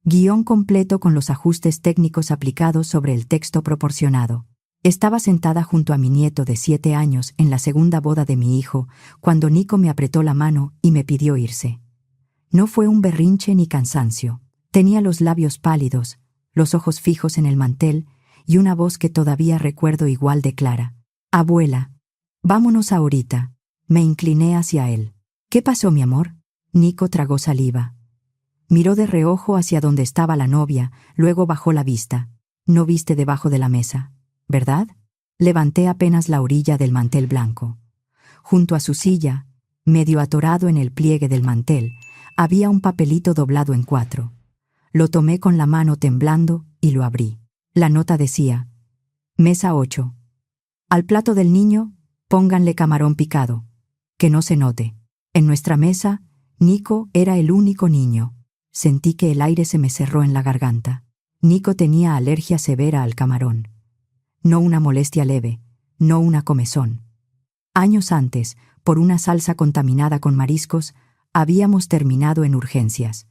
Guión completo con los ajustes técnicos aplicados sobre el texto proporcionado. Estaba sentada junto a mi nieto de 7 años en la segunda boda de mi hijo, cuando Nico me apretó la mano y me pidió irse. No fue un berrinche ni cansancio. Tenía los labios pálidos, los ojos fijos en el mantel y una voz que todavía recuerdo igual de clara. «Abuela, vámonos ahorita». Me incliné hacia él. «¿Qué pasó, mi amor?» Nico tragó saliva. Miró de reojo hacia donde estaba la novia, luego bajó la vista. «No viste debajo de la mesa, ¿verdad?» Levanté apenas la orilla del mantel blanco. Junto a su silla, medio atorado en el pliegue del mantel, había un papelito doblado en 4. Lo tomé con la mano temblando y lo abrí. La nota decía: Mesa 8. Al plato del niño, pónganle camarón picado. Que no se note. En nuestra mesa, Nico era el único niño. Sentí que el aire se me cerró en la garganta. Nico tenía alergia severa al camarón. No una molestia leve, no una comezón. Años antes, por una salsa contaminada con mariscos, habíamos terminado en urgencias.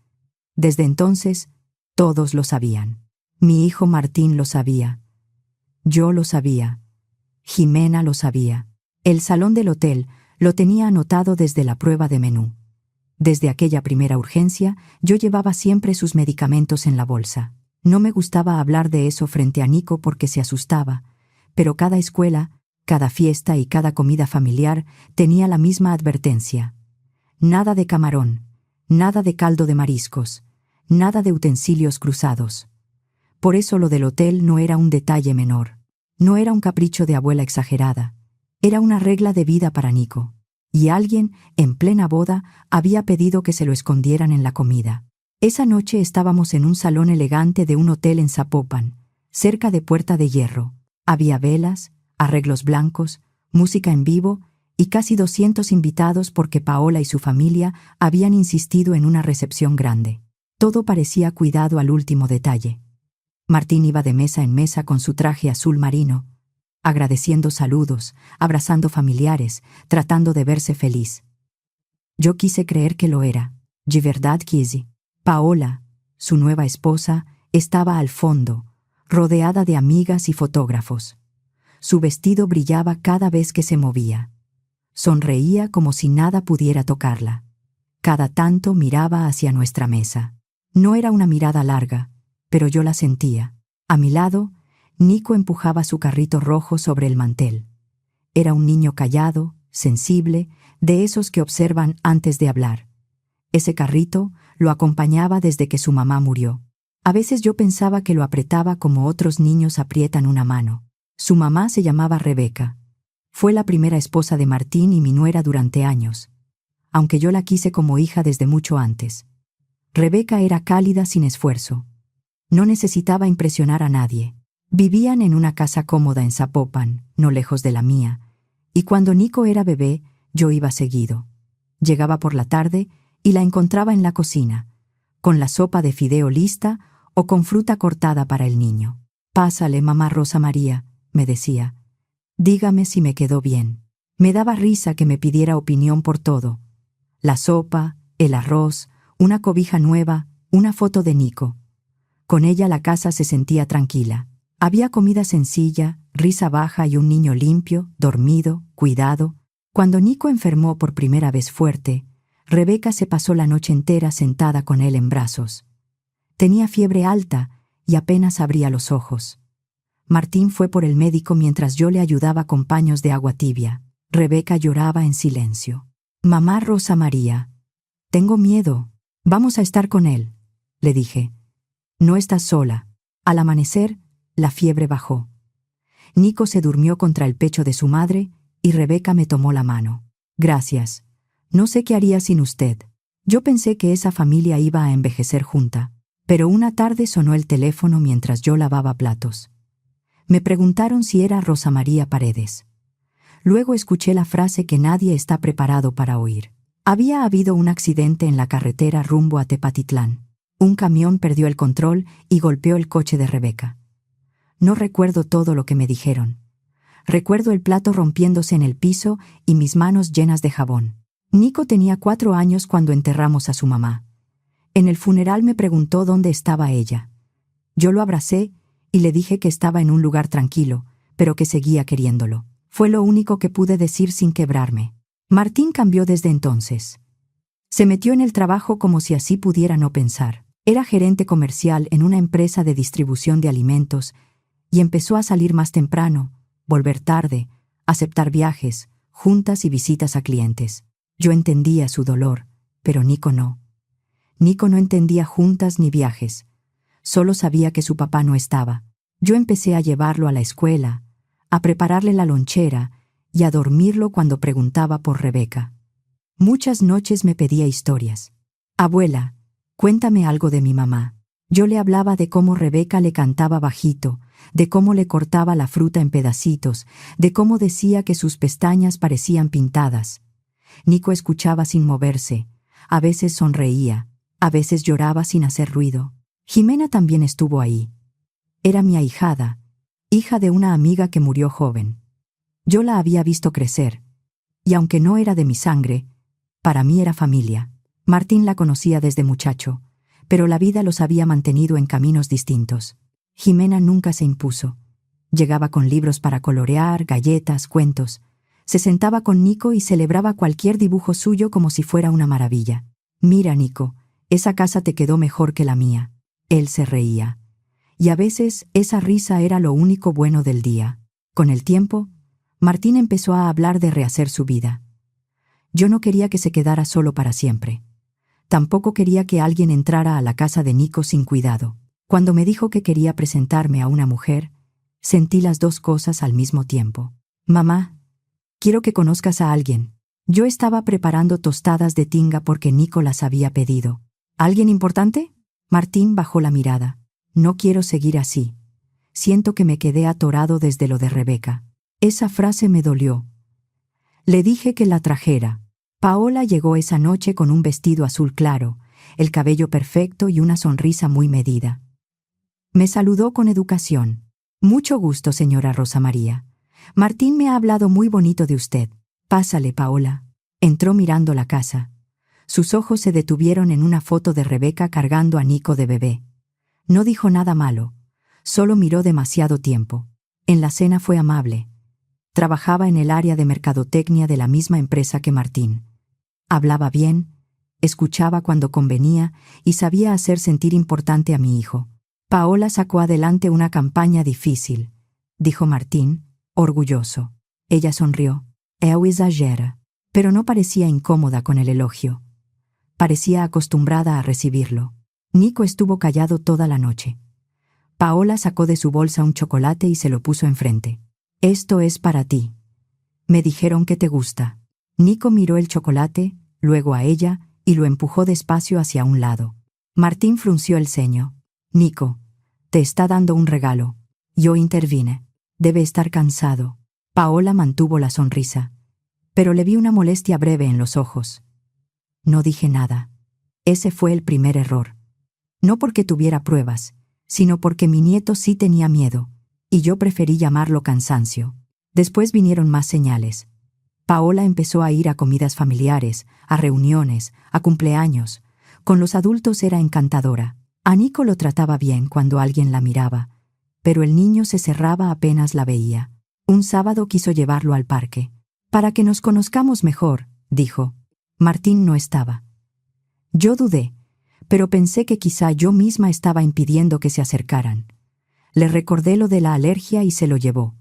Desde entonces, todos lo sabían. Mi hijo Martín lo sabía. Yo lo sabía. Jimena lo sabía. El salón del hotel lo tenía anotado desde la prueba de menú. Desde aquella primera urgencia, yo llevaba siempre sus medicamentos en la bolsa. No me gustaba hablar de eso frente a Nico porque se asustaba, pero cada escuela, cada fiesta y cada comida familiar tenía la misma advertencia. Nada de camarón, nada de caldo de mariscos, nada de utensilios cruzados. Por eso lo del hotel no era un detalle menor. No era un capricho de abuela exagerada. Era una regla de vida para Nico. Y alguien, en plena boda, había pedido que se lo escondieran en la comida. Esa noche estábamos en un salón elegante de un hotel en Zapopan, cerca de Puerta de Hierro. Había velas, arreglos blancos, música en vivo y casi 200 invitados porque Paola y su familia habían insistido en una recepción grande. Todo parecía cuidado al último detalle. Martín iba de mesa en mesa con su traje azul marino, agradeciendo saludos, abrazando familiares, tratando de verse feliz. Yo quise creer que lo era. De verdad quise. Paola, su nueva esposa, estaba al fondo, rodeada de amigas y fotógrafos. Su vestido brillaba cada vez que se movía. Sonreía como si nada pudiera tocarla. Cada tanto miraba hacia nuestra mesa. No era una mirada larga, pero yo la sentía. A mi lado, Nico empujaba su carrito rojo sobre el mantel. Era un niño callado, sensible, de esos que observan antes de hablar. Ese carrito lo acompañaba desde que su mamá murió. A veces yo pensaba que lo apretaba como otros niños aprietan una mano. Su mamá se llamaba Rebeca. Fue la primera esposa de Martín y mi nuera durante años, aunque yo la quise como hija desde mucho antes. Rebeca era cálida sin esfuerzo. No necesitaba impresionar a nadie. Vivían en una casa cómoda en Zapopan, no lejos de la mía, y cuando Nico era bebé, yo iba seguido. Llegaba por la tarde y la encontraba en la cocina, con la sopa de fideo lista o con fruta cortada para el niño. «Pásale, mamá Rosa María», me decía. «Dígame si me quedó bien». Me daba risa que me pidiera opinión por todo. La sopa, el arroz, una cobija nueva, una foto de Nico. Con ella la casa se sentía tranquila. Había comida sencilla, risa baja y un niño limpio, dormido, cuidado. Cuando Nico enfermó por primera vez fuerte, Rebeca se pasó la noche entera sentada con él en brazos. Tenía fiebre alta y apenas abría los ojos. Martín fue por el médico mientras yo le ayudaba con paños de agua tibia. Rebeca lloraba en silencio. «Mamá Rosa María, tengo miedo. Vamos a estar con él», le dije. «No estás sola». Al amanecer, la fiebre bajó. Nico se durmió contra el pecho de su madre y Rebeca me tomó la mano. «Gracias. No sé qué haría sin usted». Yo pensé que esa familia iba a envejecer junta, pero una tarde sonó el teléfono mientras yo lavaba platos. Me preguntaron si era Rosa María Paredes. Luego escuché la frase que nadie está preparado para oír. Había habido un accidente en la carretera rumbo a Tepatitlán. Un camión perdió el control y golpeó el coche de Rebeca. No recuerdo todo lo que me dijeron. Recuerdo el plato rompiéndose en el piso y mis manos llenas de jabón. Nico tenía 4 años cuando enterramos a su mamá. En el funeral me preguntó dónde estaba ella. Yo lo abracé y le dije que estaba en un lugar tranquilo, pero que seguía queriéndolo. Fue lo único que pude decir sin quebrarme. Martín cambió desde entonces. Se metió en el trabajo como si así pudiera no pensar. Era gerente comercial en una empresa de distribución de alimentos y empezó a salir más temprano, volver tarde, aceptar viajes, juntas y visitas a clientes. Yo entendía su dolor, pero Nico no. Nico no entendía juntas ni viajes. Solo sabía que su papá no estaba. Yo empecé a llevarlo a la escuela, a prepararle la lonchera y a dormirlo cuando preguntaba por Rebeca. Muchas noches me pedía historias. Abuela, cuéntame algo de mi mamá. Yo le hablaba de cómo Rebeca le cantaba bajito, de cómo le cortaba la fruta en pedacitos, de cómo decía que sus pestañas parecían pintadas. Nico escuchaba sin moverse, a veces sonreía, a veces lloraba sin hacer ruido. Jimena también estuvo ahí. Era mi ahijada, hija de una amiga que murió joven. Yo la había visto crecer, y aunque no era de mi sangre, para mí era familia. Martín la conocía desde muchacho, pero la vida los había mantenido en caminos distintos. Jimena nunca se impuso. Llegaba con libros para colorear, galletas, cuentos. Se sentaba con Nico y celebraba cualquier dibujo suyo como si fuera una maravilla. Mira, Nico, esa casa te quedó mejor que la mía. Él se reía. Y a veces esa risa era lo único bueno del día. Con el tiempo, Martín empezó a hablar de rehacer su vida. Yo no quería que se quedara solo para siempre. Tampoco quería que alguien entrara a la casa de Nico sin cuidado. Cuando me dijo que quería presentarme a una mujer, sentí las dos cosas al mismo tiempo. Mamá, quiero que conozcas a alguien. Yo estaba preparando tostadas de tinga porque Nico las había pedido. ¿Alguien importante? Martín bajó la mirada. No quiero seguir así. Siento que me quedé atorado desde lo de Rebeca. Esa frase me dolió. Le dije que la trajera. Paola llegó esa noche con un vestido azul claro, el cabello perfecto y una sonrisa muy medida. Me saludó con educación. Mucho gusto, señora Rosa María. Martín me ha hablado muy bonito de usted. Pásale, Paola. Entró mirando la casa. Sus ojos se detuvieron en una foto de Rebeca cargando a Nico de bebé. No dijo nada malo, solo miró demasiado tiempo. En la cena fue amable. Trabajaba en el área de mercadotecnia de la misma empresa que Martín. Hablaba bien, escuchaba cuando convenía y sabía hacer sentir importante a mi hijo. Paola sacó adelante una campaña difícil, dijo Martín, orgulloso. Ella sonrió. «Eu exagera», pero no parecía incómoda con el elogio. Parecía acostumbrada a recibirlo. Nico estuvo callado toda la noche. Paola sacó de su bolsa un chocolate y se lo puso enfrente. «Esto es para ti. Me dijeron que te gusta». Nico miró el chocolate, luego a ella, y lo empujó despacio hacia un lado. Martín frunció el ceño. «Nico, te está dando un regalo». Yo intervine. «Debe estar cansado». Paola mantuvo la sonrisa, pero le vi una molestia breve en los ojos. No dije nada. Ese fue el primer error. No porque tuviera pruebas, sino porque mi nieto sí tenía miedo, y yo preferí llamarlo cansancio. Después vinieron más señales. Paola empezó a ir a comidas familiares, a reuniones, a cumpleaños. Con los adultos era encantadora. A Nico lo trataba bien cuando alguien la miraba, pero el niño se cerraba apenas la veía. Un sábado quiso llevarlo al parque. «Para que nos conozcamos mejor», dijo. Martín no estaba. Yo dudé, pero pensé que quizá yo misma estaba impidiendo que se acercaran. Le recordé lo de la alergia y se lo llevó.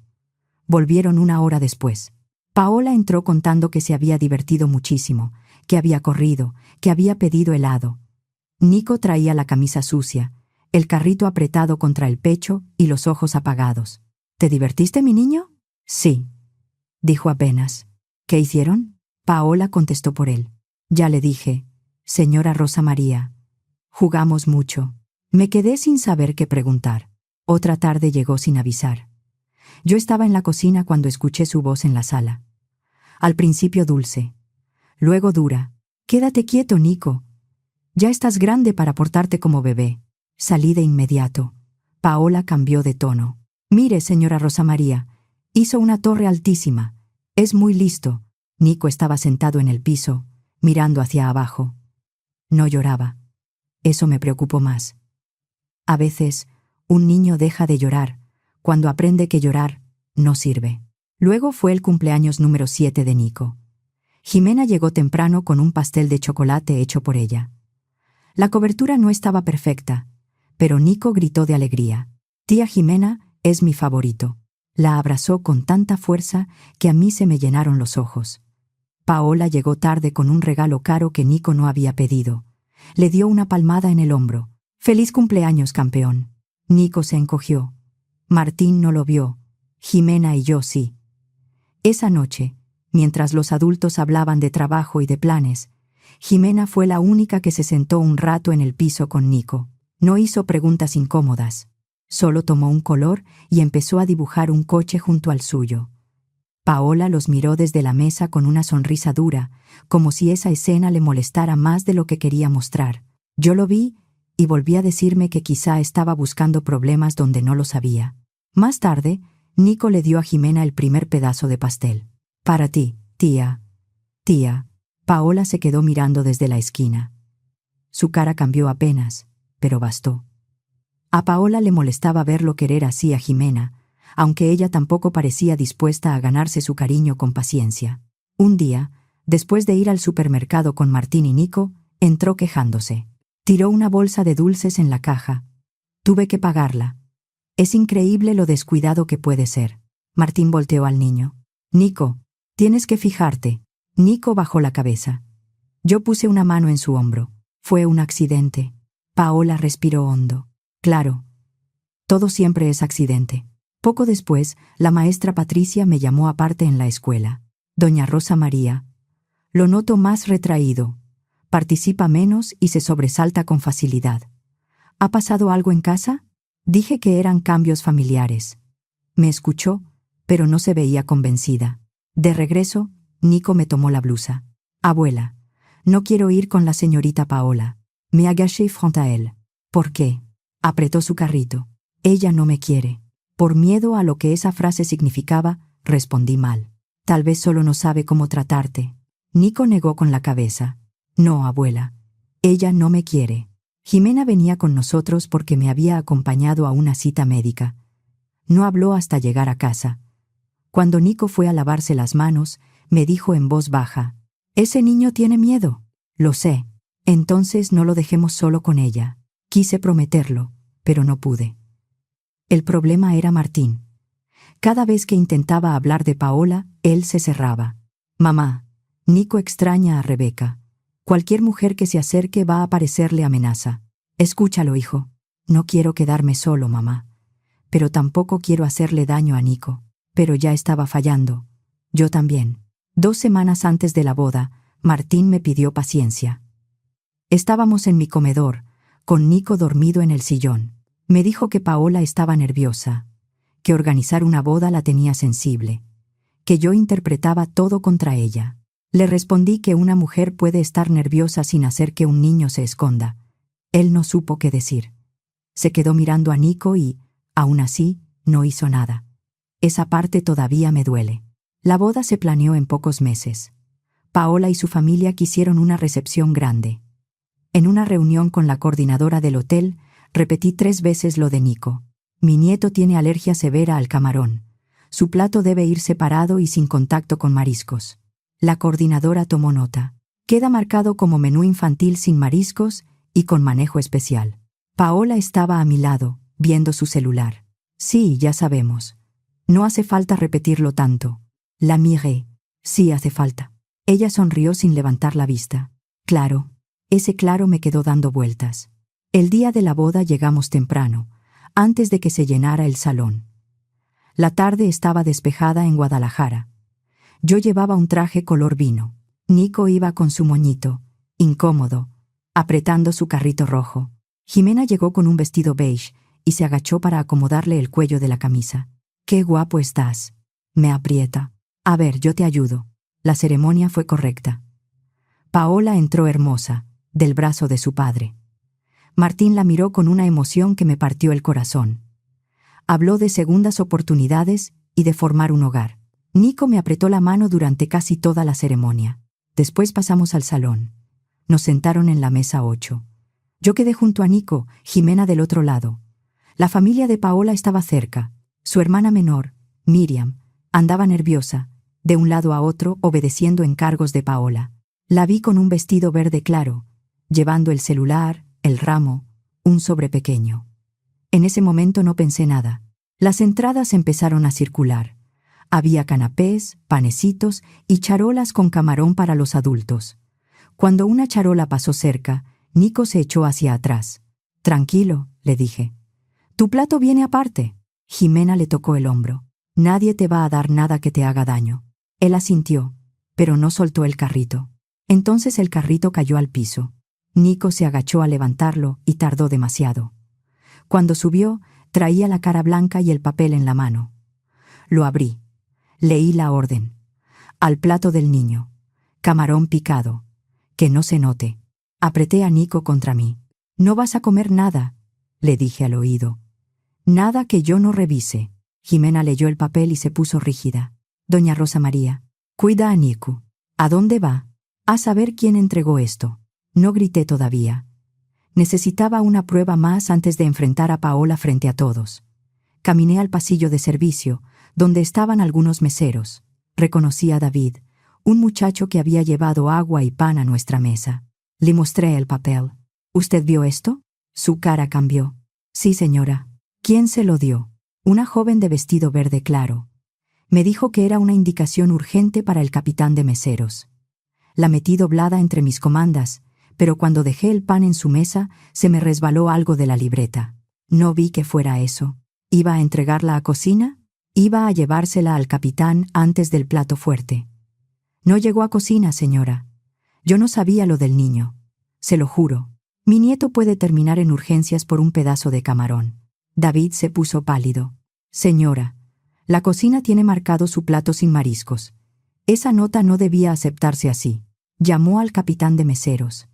Volvieron una hora después. Paola entró contando que se había divertido muchísimo, que había corrido, que había pedido helado. Nico traía la camisa sucia, el carrito apretado contra el pecho y los ojos apagados. «¿Te divertiste, mi niño?» «Sí», dijo apenas. «¿Qué hicieron?» Paola contestó por él. «Ya le dije, señora Rosa María. Jugamos mucho». Me quedé sin saber qué preguntar. Otra tarde llegó sin avisar. Yo estaba en la cocina cuando escuché su voz en la sala. Al principio dulce, luego dura. «Quédate quieto, Nico. Ya estás grande para portarte como bebé». Salí de inmediato. Paola cambió de tono. «Mire, señora Rosa María, hizo una torre altísima. Es muy listo». Nico estaba sentado en el piso, mirando hacia abajo. No lloraba. Eso me preocupó más. A veces, un niño deja de llorar cuando aprende que llorar no sirve. Luego fue el cumpleaños número 7 de Nico. Jimena llegó temprano con un pastel de chocolate hecho por ella. La cobertura no estaba perfecta, pero Nico gritó de alegría. «Tía Jimena es mi favorito». La abrazó con tanta fuerza que a mí se me llenaron los ojos. Paola llegó tarde con un regalo caro que Nico no había pedido. Le dio una palmada en el hombro. «Feliz cumpleaños, campeón». Nico se encogió. Martín no lo vio. Jimena y yo sí. Esa noche, mientras los adultos hablaban de trabajo y de planes, Jimena fue la única que se sentó un rato en el piso con Nico. No hizo preguntas incómodas. Solo tomó un color y empezó a dibujar un coche junto al suyo. Paola los miró desde la mesa con una sonrisa dura, como si esa escena le molestara más de lo que quería mostrar. Yo lo vi y volví a decirme que quizá estaba buscando problemas donde no los había. Más tarde, Nico le dio a Jimena el primer pedazo de pastel. «Para ti, tía». «Tía». Paola se quedó mirando desde la esquina. Su cara cambió apenas, pero bastó. A Paola le molestaba verlo querer así a Jimena, aunque ella tampoco parecía dispuesta a ganarse su cariño con paciencia. Un día, después de ir al supermercado con Martín y Nico, entró quejándose. Tiró una bolsa de dulces en la caja. «Tuve que pagarla. Es increíble lo descuidado que puede ser». Martín volteó al niño. «Nico, tienes que fijarte». Nico bajó la cabeza. Yo puse una mano en su hombro. «Fue un accidente». Paola respiró hondo. «Claro. Todo siempre es accidente». Poco después, la maestra Patricia me llamó aparte en la escuela. «Doña Rosa María, lo noto más retraído. Participa menos y se sobresalta con facilidad. ¿Ha pasado algo en casa?» Dije que eran cambios familiares. Me escuchó, pero no se veía convencida. De regreso, Nico me tomó la blusa. «Abuela, no quiero ir con la señorita Paola». Me agaché frente a él. «¿Por qué?» Apretó su carrito. «Ella no me quiere». Por miedo a lo que esa frase significaba, respondí mal. «Tal vez solo no sabe cómo tratarte». Nico negó con la cabeza. «No, abuela. Ella no me quiere». Jimena venía con nosotros porque me había acompañado a una cita médica. No habló hasta llegar a casa. Cuando Nico fue a lavarse las manos, me dijo en voz baja: «Ese niño tiene miedo». «Lo sé». «Entonces no lo dejemos solo con ella». Quise prometerlo, pero no pude. El problema era Martín. Cada vez que intentaba hablar de Paola, él se cerraba. «Mamá, Nico extraña a Rebeca. Cualquier mujer que se acerque va a parecerle amenaza». «Escúchalo, hijo. No quiero quedarme solo, mamá. Pero tampoco quiero hacerle daño a Nico». Pero ya estaba fallando. Yo también. 2 semanas antes de la boda, Martín me pidió paciencia. Estábamos en mi comedor, con Nico dormido en el sillón. Me dijo que Paola estaba nerviosa, que organizar una boda la tenía sensible, que yo interpretaba todo contra ella. Le respondí que una mujer puede estar nerviosa sin hacer que un niño se esconda. Él no supo qué decir. Se quedó mirando a Nico y, aún así, no hizo nada. Esa parte todavía me duele. La boda se planeó en pocos meses. Paola y su familia quisieron una recepción grande. En una reunión con la coordinadora del hotel, repetí 3 veces lo de Nico. «Mi nieto tiene alergia severa al camarón. Su plato debe ir separado y sin contacto con mariscos». La coordinadora tomó nota. «Queda marcado como menú infantil sin mariscos y con manejo especial». Paola estaba a mi lado, viendo su celular. «Sí, ya sabemos. No hace falta repetirlo tanto». La miré. «Sí hace falta». Ella sonrió sin levantar la vista. «Claro». Ese claro me quedó dando vueltas. El día de la boda llegamos temprano, antes de que se llenara el salón. La tarde estaba despejada en Guadalajara. Yo llevaba un traje color vino. Nico iba con su moñito, incómodo, apretando su carrito rojo. Jimena llegó con un vestido beige y se agachó para acomodarle el cuello de la camisa. «Qué guapo estás». Me aprieta. «A ver, yo te ayudo». La ceremonia fue correcta. Paola entró hermosa, del brazo de su padre. Martín la miró con una emoción que me partió el corazón. Habló de segundas oportunidades y de formar un hogar. Nico me apretó la mano durante casi toda la ceremonia. Después pasamos al salón. Nos sentaron en la mesa 8. Yo quedé junto a Nico, Jimena del otro lado. La familia de Paola estaba cerca. Su hermana menor, Miriam, andaba nerviosa, de un lado a otro obedeciendo encargos de Paola. La vi con un vestido verde claro, llevando el celular, el ramo, un sobre pequeño. En ese momento no pensé nada. Las entradas empezaron a circular. Había canapés, panecitos y charolas con camarón para los adultos. Cuando una charola pasó cerca, Nico se echó hacia atrás. «Tranquilo», le dije. «Tu plato viene aparte». Jimena le tocó el hombro. «Nadie te va a dar nada que te haga daño». Él asintió, pero no soltó el carrito. Entonces el carrito cayó al piso. Nico se agachó a levantarlo y tardó demasiado. Cuando subió, traía la cara blanca y el papel en la mano. Lo abrí. Leí la orden. Al plato del niño. Camarón picado. Que no se note. Apreté a Nico contra mí. «No vas a comer nada», le dije al oído. «Nada que yo no revise». Jimena leyó el papel y se puso rígida. «Doña Rosa María, cuida a Nico». «¿A dónde va?» «A saber quién entregó esto». No grité todavía. Necesitaba una prueba más antes de enfrentar a Paola frente a todos. Caminé al pasillo de servicio, donde estaban algunos meseros. Reconocí a David, un muchacho que había llevado agua y pan a nuestra mesa. Le mostré el papel. «¿Usted vio esto?» Su cara cambió. «Sí, señora». «¿Quién se lo dio?» «Una joven de vestido verde claro». Me dijo que era una indicación urgente para el capitán de meseros. La metí doblada entre mis comandas, pero cuando dejé el pan en su mesa, se me resbaló algo de la libreta. No vi que fuera eso. ¿Iba a entregarla a cocina? Iba a llevársela al capitán antes del plato fuerte. «No llegó a cocina, señora. Yo no sabía lo del niño. Se lo juro. Mi nieto puede terminar en urgencias por un pedazo de camarón». David se puso pálido. «Señora, la cocina tiene marcado su plato sin mariscos. Esa nota no debía aceptarse así». Llamó al capitán de meseros.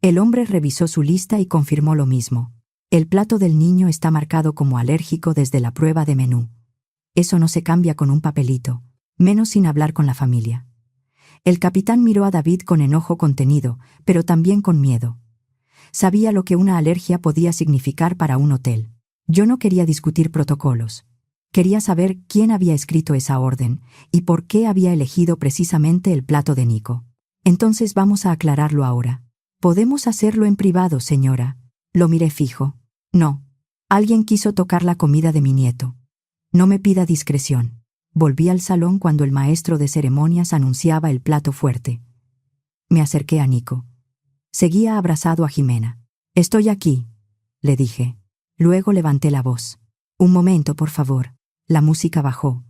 El hombre revisó su lista y confirmó lo mismo. «El plato del niño está marcado como alérgico desde la prueba de menú. Eso no se cambia con un papelito, menos sin hablar con la familia». El capitán miró a David con enojo contenido, pero también con miedo. Sabía lo que una alergia podía significar para un hotel. Yo no quería discutir protocolos. Quería saber quién había escrito esa orden y por qué había elegido precisamente el plato de Nico. «Entonces vamos a aclararlo ahora». «Podemos hacerlo en privado, señora». Lo miré fijo. «No. Alguien quiso tocar la comida de mi nieto. No me pida discreción». Volví al salón cuando el maestro de ceremonias anunciaba el plato fuerte. Me acerqué a Nico. Seguía abrazado a Jimena. «Estoy aquí», le dije. Luego levanté la voz. «Un momento, por favor». La música bajó.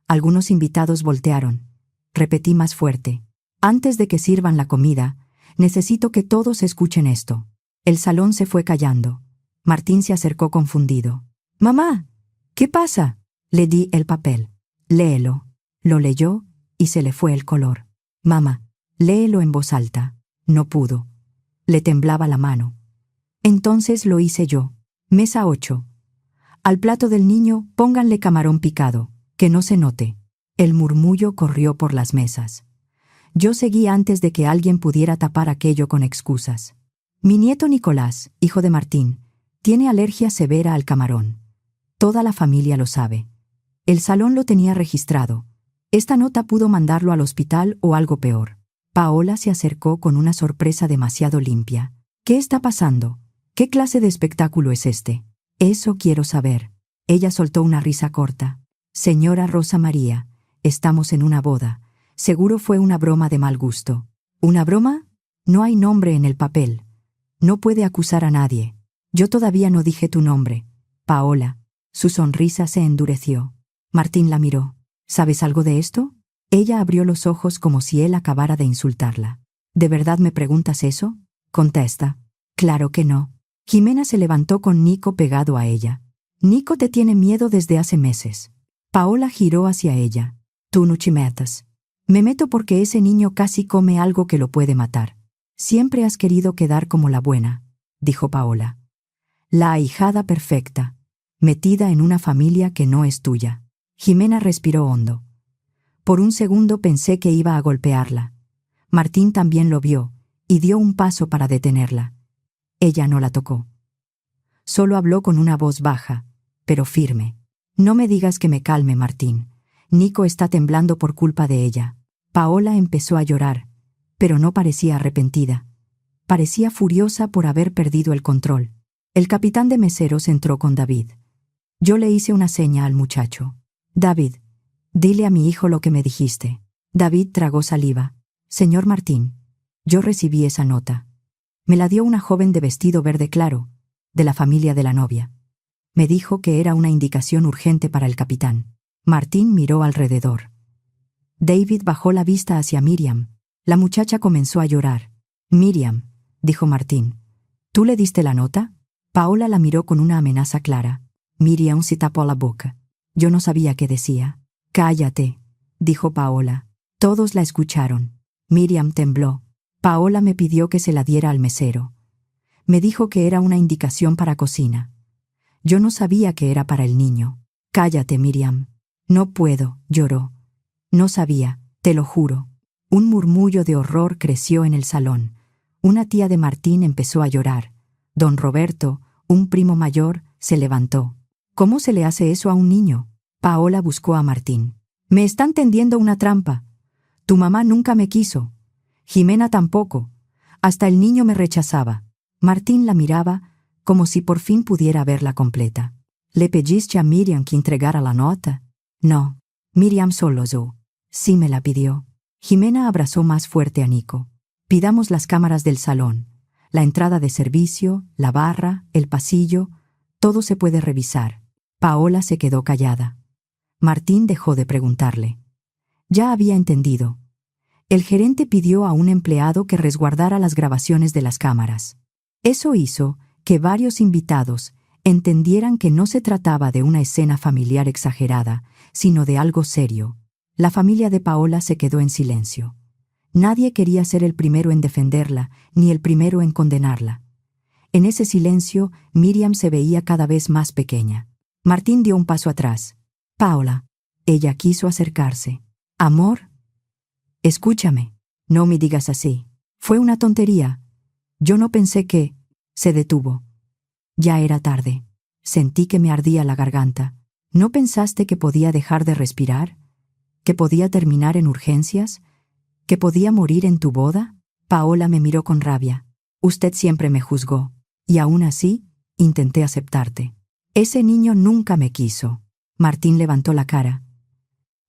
Algunos invitados voltearon. Repetí más fuerte. «Antes de que sirvan la comida, necesito que todos escuchen esto». El salón se fue callando. Martín se acercó confundido. «Mamá, ¿qué pasa?» Le di el papel. «Léelo». Lo leyó y se le fue el color. «Mamá, léelo en voz alta». No pudo. Le temblaba la mano. Entonces lo hice yo. Mesa 8. Al plato del niño pónganle camarón picado, que no se note. El murmullo corrió por las mesas. Yo seguí antes de que alguien pudiera tapar aquello con excusas. «Mi nieto Nicolás, hijo de Martín, tiene alergia severa al camarón. Toda la familia lo sabe. El salón lo tenía registrado. Esta nota pudo mandarlo al hospital o algo peor». Paola se acercó con una sorpresa demasiado limpia. «¿Qué está pasando? ¿Qué clase de espectáculo es este?» «Eso quiero saber». Ella soltó una risa corta. «Señora Rosa María, estamos en una boda. Seguro fue una broma de mal gusto». «¿Una broma? No hay nombre en el papel. No puede acusar a nadie. Yo todavía no dije tu nombre, Paola». Su sonrisa se endureció. Martín la miró. «¿Sabes algo de esto?» Ella abrió los ojos como si él acabara de insultarla. «¿De verdad me preguntas eso?» «Contesta». «Claro que no». Jimena se levantó con Nico pegado a ella. «Nico te tiene miedo desde hace meses». Paola giró hacia ella. «Tú no te metas». «Me meto porque ese niño casi come algo que lo puede matar». «Siempre has querido quedar como la buena», dijo Paola. «La ahijada perfecta, metida en una familia que no es tuya». Jimena respiró hondo. Por un segundo pensé que iba a golpearla. Martín también lo vio, y dio un paso para detenerla. Ella no la tocó. Solo habló con una voz baja, pero firme. No me digas que me calme, Martín. Nico está temblando por culpa de ella. Paola empezó a llorar, pero no parecía arrepentida. Parecía furiosa por haber perdido el control. El capitán de meseros entró con David. Yo le hice una seña al muchacho. David, dile a mi hijo lo que me dijiste. David tragó saliva. Señor Martín, yo recibí esa nota. Me la dio una joven de vestido verde claro, de la familia de la novia. Me dijo que era una indicación urgente para el capitán. Martín miró alrededor. David bajó la vista hacia Miriam. La muchacha comenzó a llorar. Miriam, dijo Martín, ¿tú le diste la nota? Paola la miró con una amenaza clara. Miriam se tapó la boca. Yo no sabía qué decía. Cállate, dijo Paola. Todos la escucharon. Miriam tembló. Paola me pidió que se la diera al mesero. Me dijo que era una indicación para cocina. Yo no sabía que era para el niño. Cállate, Miriam. No puedo, lloró. No sabía, te lo juro. Un murmullo de horror creció en el salón. Una tía de Martín empezó a llorar. Don Roberto, un primo mayor, se levantó. ¿Cómo se le hace eso a un niño? Paola buscó a Martín. Me están tendiendo una trampa. Tu mamá nunca me quiso. Jimena tampoco. Hasta el niño me rechazaba. Martín la miraba como si por fin pudiera verla completa. ¿Le pediste a Miriam que entregara la nota? No. Miriam sollozó. Sí me la pidió. Jimena abrazó más fuerte a Nico. Pidamos las cámaras del salón. La entrada de servicio, la barra, el pasillo, todo se puede revisar. Paola se quedó callada. Martín dejó de preguntarle. Ya había entendido. El gerente pidió a un empleado que resguardara las grabaciones de las cámaras. Eso hizo que varios invitados entendieran que no se trataba de una escena familiar exagerada, sino de algo serio. La familia de Paola se quedó en silencio. Nadie quería ser el primero en defenderla, ni el primero en condenarla. En ese silencio, Miriam se veía cada vez más pequeña. Martín dio un paso atrás. Paola. Ella quiso acercarse. Amor. Escúchame. No me digas así. Fue una tontería. Yo no pensé que... Se detuvo. Ya era tarde. Sentí que me ardía la garganta. ¿No pensaste que podía dejar de respirar? ¿Que podía terminar en urgencias? ¿Que podía morir en tu boda? Paola me miró con rabia. Usted siempre me juzgó. Y aún así, intenté aceptarte. Ese niño nunca me quiso. Martín levantó la cara.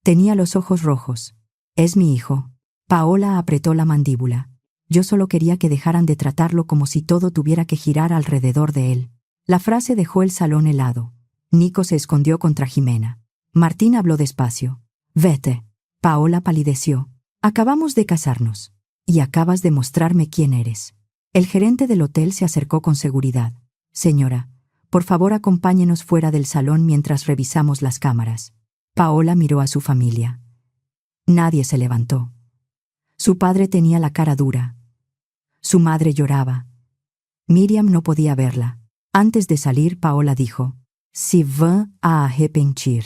Tenía los ojos rojos. Es mi hijo. Paola apretó la mandíbula. Yo solo quería que dejaran de tratarlo como si todo tuviera que girar alrededor de él. La frase dejó el salón helado. Nico se escondió contra Jimena. Martín habló despacio. Vete. Paola palideció. Acabamos de casarnos. Y acabas de mostrarme quién eres. El gerente del hotel se acercó con seguridad. Señora, por favor acompáñenos fuera del salón mientras revisamos las cámaras. Paola miró a su familia. Nadie se levantó. Su padre tenía la cara dura. Su madre lloraba. Miriam no podía verla. Antes de salir, Paola dijo, «Se va a arrepentir».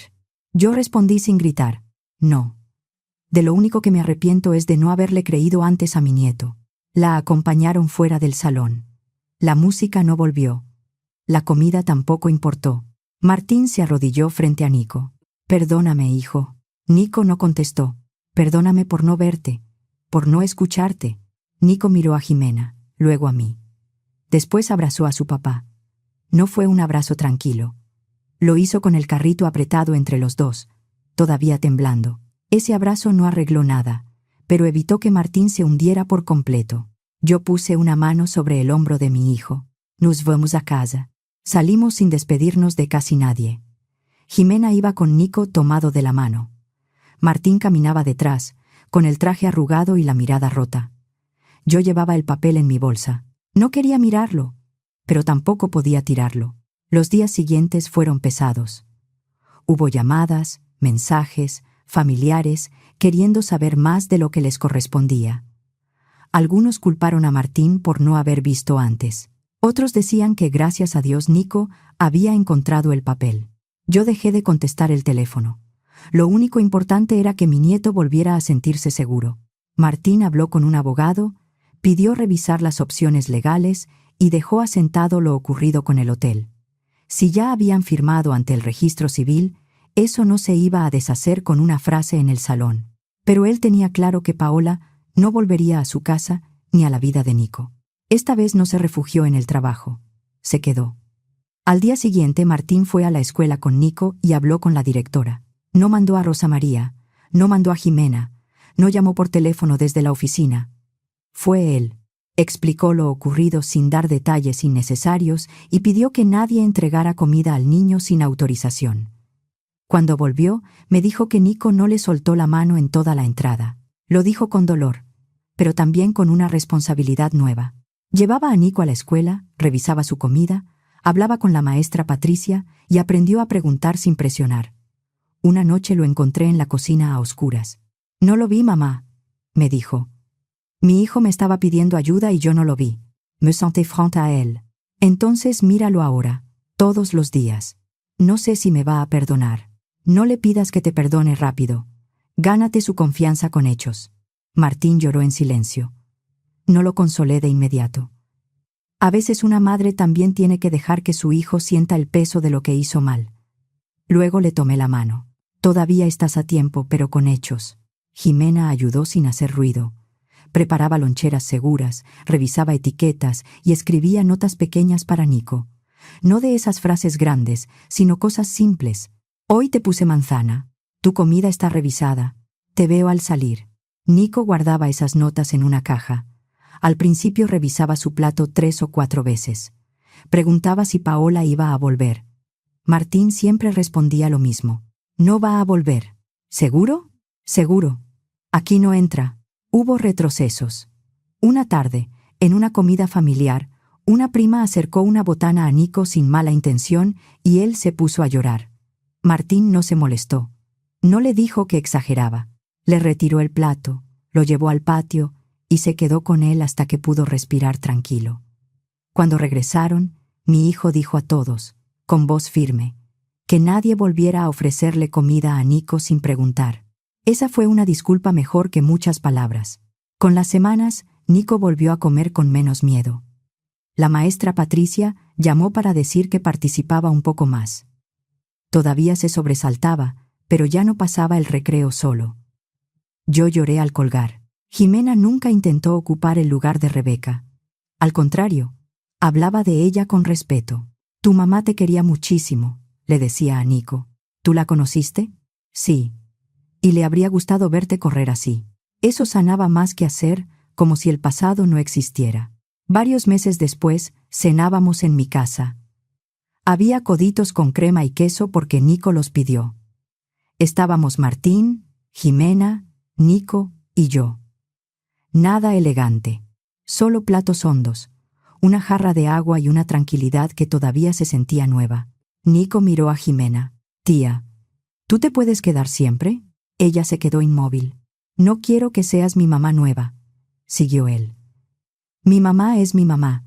Yo respondí sin gritar, «No». De lo único que me arrepiento es de no haberle creído antes a mi nieto. La acompañaron fuera del salón. La música no volvió. La comida tampoco importó. Martín se arrodilló frente a Nico. «Perdóname, hijo». Nico no contestó. «Perdóname por no verte, por no escucharte». Nico miró a Jimena, luego a mí. Después abrazó a su papá. No fue un abrazo tranquilo. Lo hizo con el carrito apretado entre los dos, todavía temblando. Ese abrazo no arregló nada, pero evitó que Martín se hundiera por completo. Yo puse una mano sobre el hombro de mi hijo. Nos vamos a casa. Salimos sin despedirnos de casi nadie. Jimena iba con Nico tomado de la mano. Martín caminaba detrás, con el traje arrugado y la mirada rota. Yo llevaba el papel en mi bolsa. No quería mirarlo, pero tampoco podía tirarlo. Los días siguientes fueron pesados. Hubo llamadas, mensajes, familiares, queriendo saber más de lo que les correspondía. Algunos culparon a Martín por no haber visto antes. Otros decían que gracias a Dios Nico había encontrado el papel. Yo dejé de contestar el teléfono. Lo único importante era que mi nieto volviera a sentirse seguro. Martín habló con un abogado, pidió revisar las opciones legales y dejó asentado lo ocurrido con el hotel. Si ya habían firmado ante el registro civil, eso no se iba a deshacer con una frase en el salón. Pero él tenía claro que Paola no volvería a su casa ni a la vida de Nico. Esta vez no se refugió en el trabajo. Se quedó. Al día siguiente, Martín fue a la escuela con Nico y habló con la directora. No mandó a Rosa María, no mandó a Jimena, no llamó por teléfono desde la oficina. Fue él. Explicó lo ocurrido sin dar detalles innecesarios y pidió que nadie entregara comida al niño sin autorización. Cuando volvió, me dijo que Nico no le soltó la mano en toda la entrada. Lo dijo con dolor, pero también con una responsabilidad nueva. Llevaba a Nico a la escuela, revisaba su comida, hablaba con la maestra Patricia y aprendió a preguntar sin presionar. Una noche lo encontré en la cocina a oscuras. «No lo vi, mamá», me dijo. «Mi hijo me estaba pidiendo ayuda y yo no lo vi. Me senté frente a él. Entonces míralo ahora, todos los días. No sé si me va a perdonar. No le pidas que te perdone rápido. Gánate su confianza con hechos». Martín lloró en silencio. No lo consolé de inmediato. A veces una madre también tiene que dejar que su hijo sienta el peso de lo que hizo mal. Luego le tomé la mano. «Todavía estás a tiempo, pero con hechos». Jimena ayudó sin hacer ruido. Preparaba loncheras seguras, revisaba etiquetas y escribía notas pequeñas para Nico. No de esas frases grandes, sino cosas simples. «Hoy te puse manzana. Tu comida está revisada. Te veo al salir». Nico guardaba esas notas en una caja. Al principio revisaba su plato 3 o 4 veces. Preguntaba si Paola iba a volver. Martín siempre respondía lo mismo. «No va a volver». «¿Seguro?» «Seguro. Aquí no entra». Hubo retrocesos. Una tarde, en una comida familiar, una prima acercó una botana a Nico sin mala intención y él se puso a llorar. Martín no se molestó. No le dijo que exageraba. Le retiró el plato, lo llevó al patio y se quedó con él hasta que pudo respirar tranquilo. Cuando regresaron, mi hijo dijo a todos, con voz firme, que nadie volviera a ofrecerle comida a Nico sin preguntar. Esa fue una disculpa mejor que muchas palabras. Con las semanas, Nico volvió a comer con menos miedo. La maestra Patricia llamó para decir que participaba un poco más. Todavía se sobresaltaba, pero ya no pasaba el recreo solo. Yo lloré al colgar. Jimena nunca intentó ocupar el lugar de Rebeca. Al contrario, hablaba de ella con respeto. «Tu mamá te quería muchísimo», le decía a Nico. «¿Tú la conociste?» «Sí. Y le habría gustado verte correr así». Eso sanaba más que hacer, como si el pasado no existiera. Varios meses después, cenábamos en mi casa. Había coditos con crema y queso porque Nico los pidió. Estábamos Martín, Jimena, Nico y yo. Nada elegante, solo platos hondos, una jarra de agua y una tranquilidad que todavía se sentía nueva. Nico miró a Jimena. «Tía, ¿tú te puedes quedar siempre?» Ella se quedó inmóvil. «No quiero que seas mi mamá nueva», siguió él. «Mi mamá es mi mamá.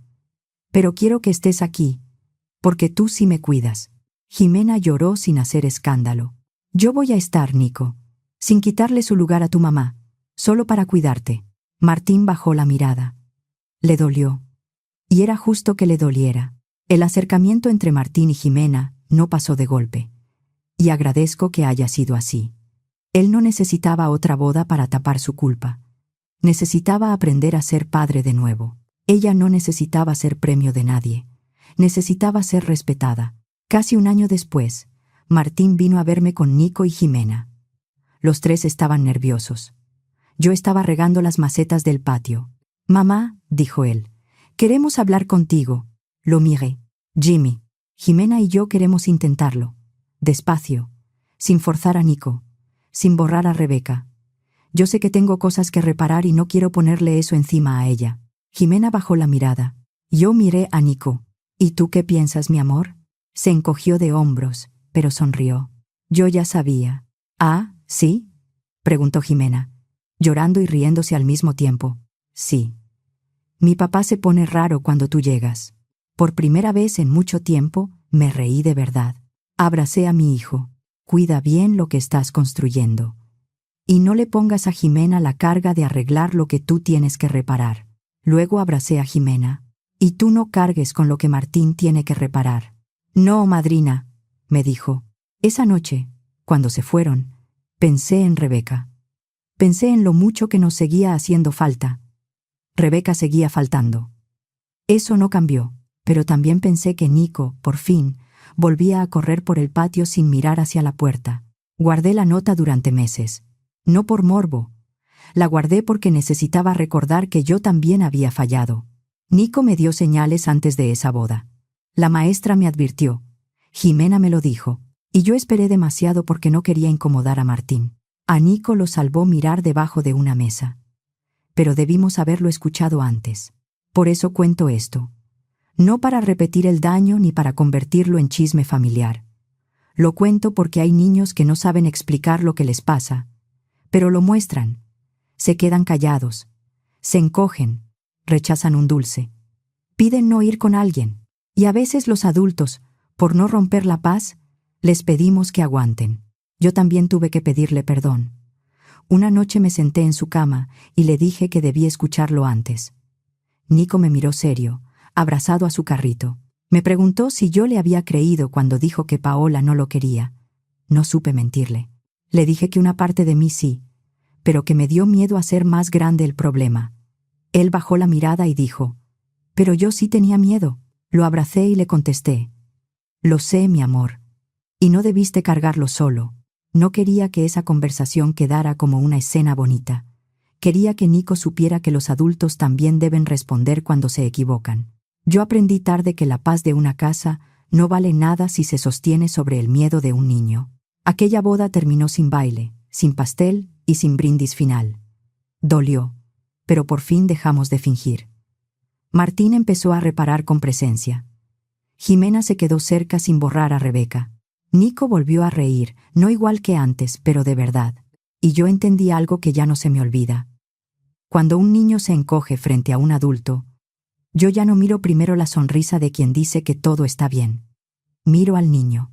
Pero quiero que estés aquí, porque tú sí me cuidas». Jimena lloró sin hacer escándalo. «Yo voy a estar, Nico, sin quitarle su lugar a tu mamá, solo para cuidarte». Martín bajó la mirada. Le dolió. Y era justo que le doliera. El acercamiento entre Martín y Jimena no pasó de golpe. Y agradezco que haya sido así. Él no necesitaba otra boda para tapar su culpa. Necesitaba aprender a ser padre de nuevo. Ella no necesitaba ser premio de nadie. Necesitaba ser respetada. Casi un año después, Martín vino a verme con Nico y Jimena. Los tres estaban nerviosos. Yo estaba regando las macetas del patio. «Mamá», dijo él, «queremos hablar contigo». Lo miré. «Jimmy, Jimena y yo queremos intentarlo. Despacio, sin forzar a Nico, sin borrar a Rebeca. Yo sé que tengo cosas que reparar y no quiero ponerle eso encima a ella». Jimena bajó la mirada. Yo miré a Nico. «¿Y tú qué piensas, mi amor?» Se encogió de hombros, pero sonrió. Yo ya sabía. «¿Ah, sí?», preguntó Jimena, llorando y riéndose al mismo tiempo. «Sí. Mi papá se pone raro cuando tú llegas». Por primera vez en mucho tiempo, me reí de verdad. Abracé a mi hijo. «Cuida bien lo que estás construyendo. Y no le pongas a Jimena la carga de arreglar lo que tú tienes que reparar». Luego abracé a Jimena. Y tú no cargues con lo que Martín tiene que reparar. No, madrina, me dijo. Esa noche, cuando se fueron, pensé en Rebeca. Pensé en lo mucho que nos seguía haciendo falta. Rebeca seguía faltando. Eso no cambió, pero también pensé que Nico, por fin, volvía a correr por el patio sin mirar hacia la puerta. Guardé la nota durante meses. No por morbo. La guardé porque necesitaba recordar que yo también había fallado. Nico me dio señales antes de esa boda. La maestra me advirtió. Jimena me lo dijo. Y yo esperé demasiado porque no quería incomodar a Martín. A Nico lo salvó mirar debajo de una mesa. Pero debimos haberlo escuchado antes. Por eso cuento esto. No para repetir el daño ni para convertirlo en chisme familiar. Lo cuento porque hay niños que no saben explicar lo que les pasa, pero lo muestran. Se quedan callados, se encogen, rechazan un dulce, piden no ir con alguien. Y a veces los adultos, por no romper la paz, les pedimos que aguanten. Yo también tuve que pedirle perdón. Una noche me senté en su cama y le dije que debía escucharlo antes. Nico me miró serio, abrazado a su carrito. Me preguntó si yo le había creído cuando dijo que Paola no lo quería. No supe mentirle. Le dije que una parte de mí sí, pero que me dio miedo hacer más grande el problema. Él bajó la mirada y dijo, «Pero yo sí tenía miedo». Lo abracé y le contesté, «Lo sé, mi amor. Y no debiste cargarlo solo». No quería que esa conversación quedara como una escena bonita. Quería que Nico supiera que los adultos también deben responder cuando se equivocan. Yo aprendí tarde que la paz de una casa no vale nada si se sostiene sobre el miedo de un niño. Aquella boda terminó sin baile, sin pastel y sin brindis final. Dolió, pero por fin dejamos de fingir. Martín empezó a reparar con presencia. Jimena se quedó cerca sin borrar a Rebeca. Nico volvió a reír, no igual que antes, pero de verdad. Y yo entendí algo que ya no se me olvida. Cuando un niño se encoge frente a un adulto, yo ya no miro primero la sonrisa de quien dice que todo está bien. Miro al niño.